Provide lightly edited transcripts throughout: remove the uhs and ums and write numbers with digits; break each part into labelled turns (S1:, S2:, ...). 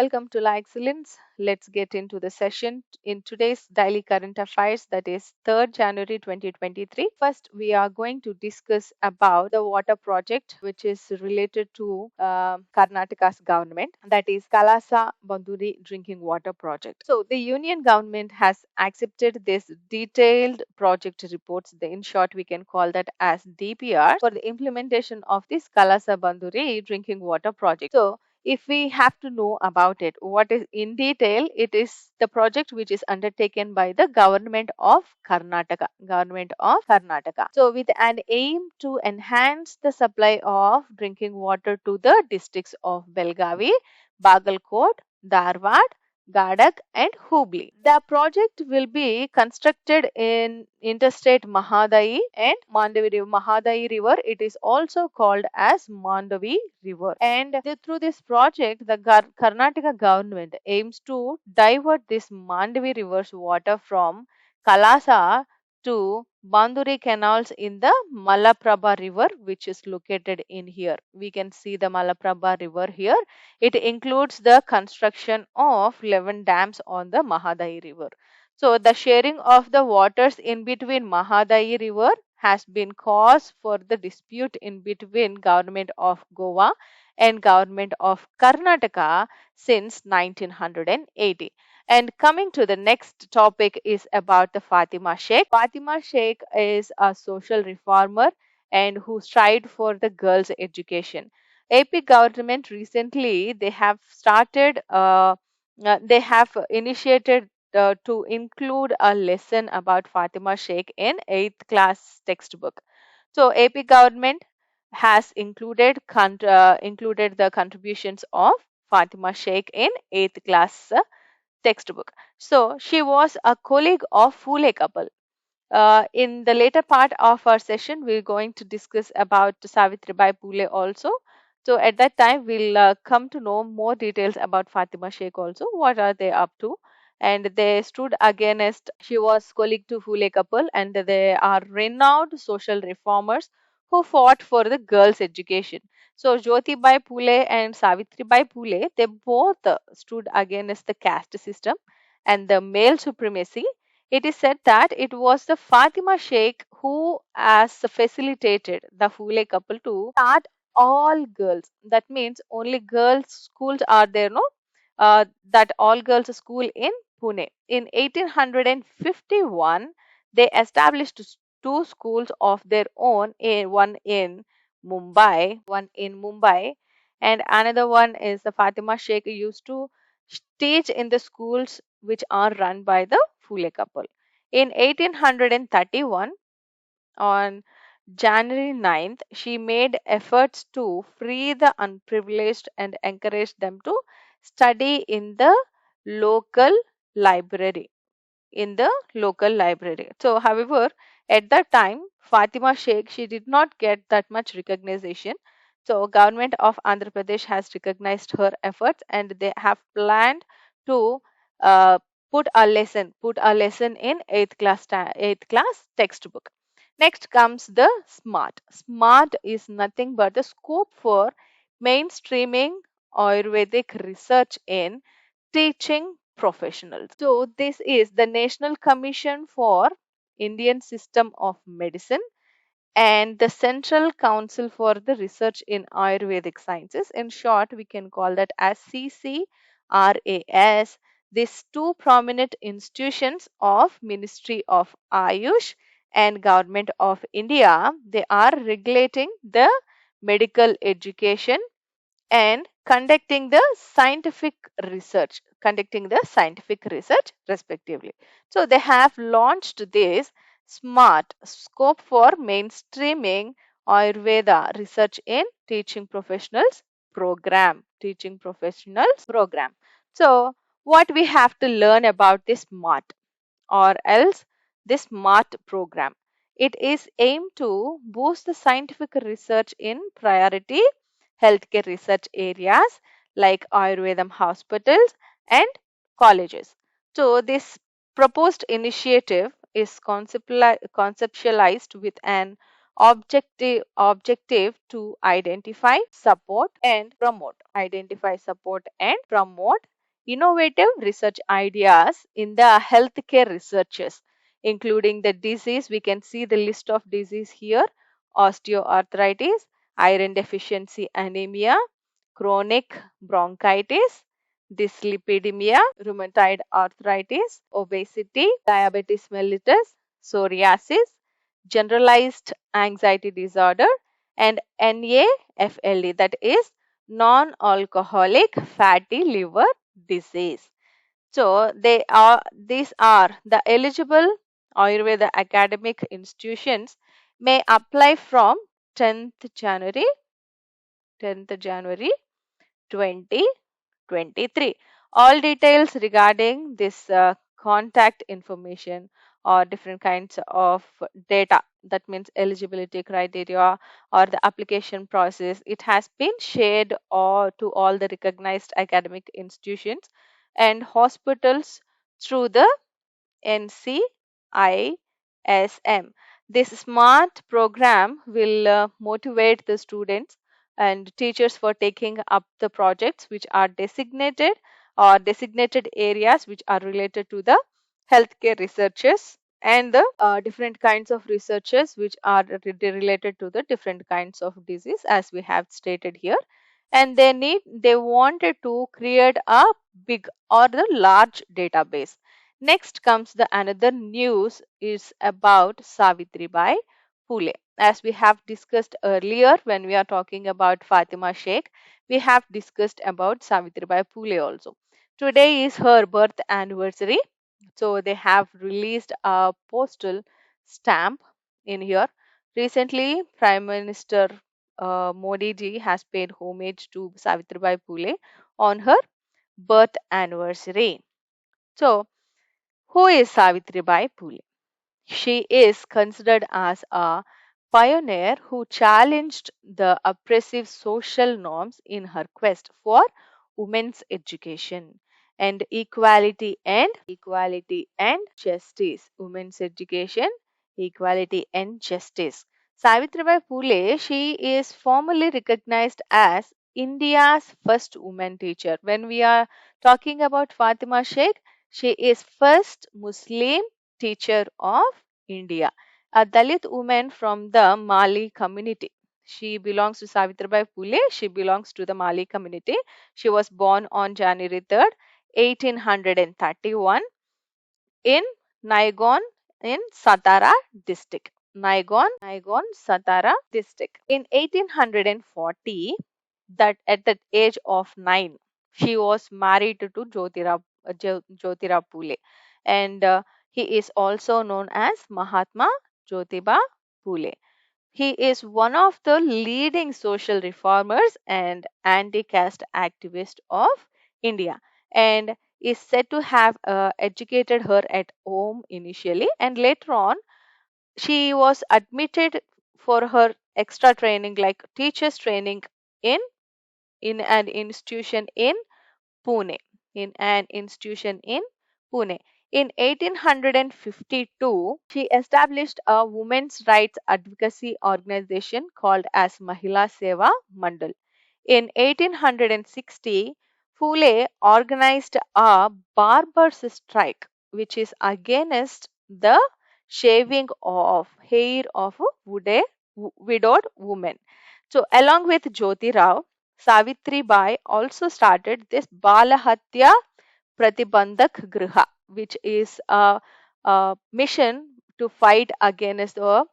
S1: Welcome to La Excellence. Let's get into the session in today's daily current affairs, that is 3rd January 2023. First, we are going to discuss about the water project which is related to Karnataka's government, that is Kalasa Banduri drinking water project. So, the union government has accepted this detailed project reports. In short, we can call that as DPR for the implementation of this Kalasa Banduri drinking water project. So, if we have to know about it, what is in detail, it is the project which is undertaken by the government of Karnataka. So with an aim to enhance the supply of drinking water to the districts of Belgavi, Bagalkot, Dharwad, Gadag and Hubli. The project will be constructed in interstate Mahadayi and Mandavi River. Mahadayi River, it is also called as Mandavi River. And through this project, the Karnataka government aims to divert this Mandavi River's water from Kalasa to Banduri canals in the Malaprabha River, which is located in here. We can see the Malaprabha River here. It includes the construction of 11 dams on the Mahadayi River. So the sharing of the waters in between Mahadayi River has been cause for the dispute in between government of Goa and government of Karnataka since 1980. And coming to the next topic is about the Fatima Sheikh. Fatima Sheikh is a social reformer and who strived for the girls' education. AP government recently they have initiated to include a lesson about Fatima Sheikh in 8th class textbook. So AP government has included the contributions of Fatima Sheikh in 8th class textbook. So she was a colleague of Phule couple. In the later part of our session, we're going to discuss about Savitribai Phule also. So at that time, we'll come to know more details about Fatima Sheikh also. What are they up to? And they stood against, she was colleague to Phule couple, and they are renowned social reformers who fought for the girls' education. So Jyotibai Phule and Savitribai Phule, they both stood against the caste system and the male supremacy. It is said that it was the Fatima Sheikh who has facilitated the Phule couple to start all girls. That means only girls schools are there, no? That all girls school in Pune. In 1851, they established two schools of their own, one in Mumbai, and another one is the Fatima Sheikh used to teach in the schools which are run by the Phule couple. In 1831, on January 9th, she made efforts to free the unprivileged and encourage them to study local library in the local library. So, however, at that time, Fatima Sheikh, she did not get that much recognition. So, government of Andhra Pradesh has recognized her efforts, and they have planned to uh, put a lesson in eighth class textbook. Next comes the SMART. SMART is nothing but the scope for mainstreaming Ayurvedic research in teaching professionals. So, this is the National Commission for Indian System of Medicine and the Central Council for the Research in Ayurvedic Sciences. In short, we can call that as CCRAS. These two prominent institutions of Ministry of Ayush and Government of India, they are regulating the medical education and conducting the scientific research respectively. So they have launched this smart scope for mainstreaming Ayurveda research in teaching professionals program. So what we have to learn about this smart or else this SMART program. It is aimed to boost the scientific research in priority healthcare research areas like Ayurvedam hospitals and colleges. So, this proposed initiative is conceptualized with an objective to identify, support and promote innovative research ideas in the healthcare researches, including the disease. We can see the list of disease here: osteoarthritis, iron deficiency anemia, chronic bronchitis, dyslipidemia, rheumatoid arthritis, obesity, diabetes mellitus, psoriasis, generalized anxiety disorder, and NAFLD, that is non-alcoholic fatty liver disease. So these are the eligible Ayurveda academic institutions may apply from 10th January 10th January 2023. All details regarding this contact information or different kinds of data, that means eligibility criteria or the application process, it has been shared to all the recognized academic institutions and hospitals through the NCISM. This smart program will motivate the students and teachers for taking up the projects which are designated or designated areas which are related to the healthcare researches and the different kinds of researches which are related to the different kinds of disease, as we have stated here. And they wanted to create a big or the large database. Next comes the another news is about Savitribai Phule. As we have discussed earlier when we are talking about Fatima Sheikh, we have discussed about Savitribai Phule also. Today is her birth anniversary, so they have released a postal stamp in here. Recently, Prime Minister Modi ji has paid homage to Savitribai Phule on her birth anniversary. So, who is Savitribai Phule? She is considered as a pioneer who challenged the oppressive social norms in her quest for women's education and equality and justice. Women's education, equality and justice. Savitribai Phule, she is formally recognized as India's first woman teacher. When we are talking about Fatima Sheikh, she is first Muslim teacher of India, a Dalit woman from the Mali community. She belongs to Savitribai Phule. She belongs to the Mali community. She was born on January 3rd, 1831 in Naigon in Satara district. Naigon, Satara district. In 1840, that at the age of 9, she was married to Jyotira Phule, and he is also known as Mahatma Jyotiba Phule. He is one of the leading social reformers and anti-caste activists of India, and is said to have educated her at home initially, and later on she was admitted for her extra training like teachers training in in an institution in Pune. In an institution in Pune. In 1852, she established a women's rights advocacy organization called as Mahila Seva Mandal. In 1860, Phule organized a barber's strike, which is against the shaving of hair of widowed women. So, along with Jyoti Rao, Savitri Bai also started this Balahatya Pratibandhak Griha, which is a mission to fight against the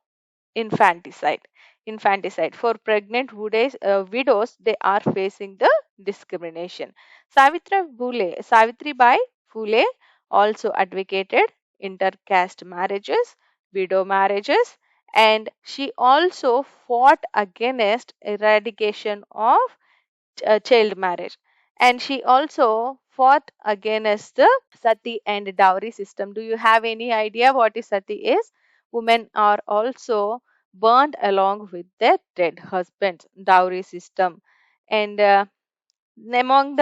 S1: infanticide. Infanticide for pregnant widows, they are facing the discrimination. Savitri Bai Phule also advocated intercaste marriages, widow marriages, and she also fought against eradication of child marriage. And she also fought against the Sati and dowry system. Do you have any idea what is Sati is? Women are also burned along with their dead husbands. Dowry system, and among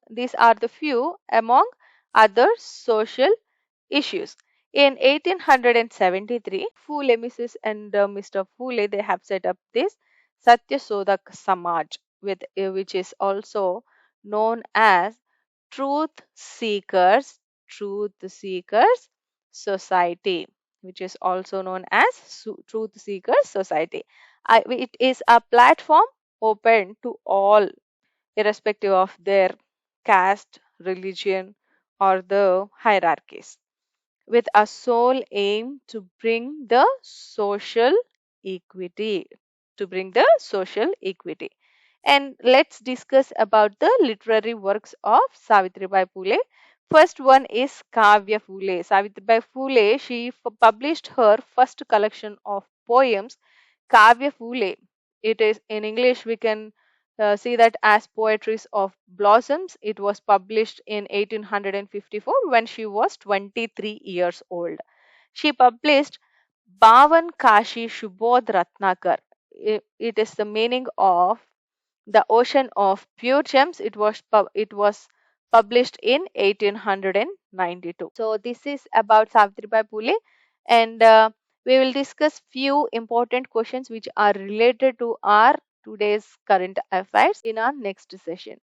S1: these are the few among other social issues. In 1873, Phule, Mrs. and Mr. Phule, they have set up this Satyasodak Samaj, which is also known as Truth Seekers, Truth Seekers Society, which is also known as Truth Seekers Society. It is a platform open to all, irrespective of their caste, religion, or the hierarchies, with a sole aim to bring the social equity. And let's discuss about the literary works of Savitribai Phule. First one is Kavya Phule. Savitribai Phule, she published her first collection of poems, Kavya Phule. It is in English, we can see that as Poetries of Blossoms. It was published in 1854 when she was 23 years old. She published Bhavan Kashi Shubodh Ratnakar. It is the meaning of the Ocean of Pure Gems. It was published in 1892. So this is about Savitribai Phule, and we will discuss few important questions which are related to our today's current affairs in our next session.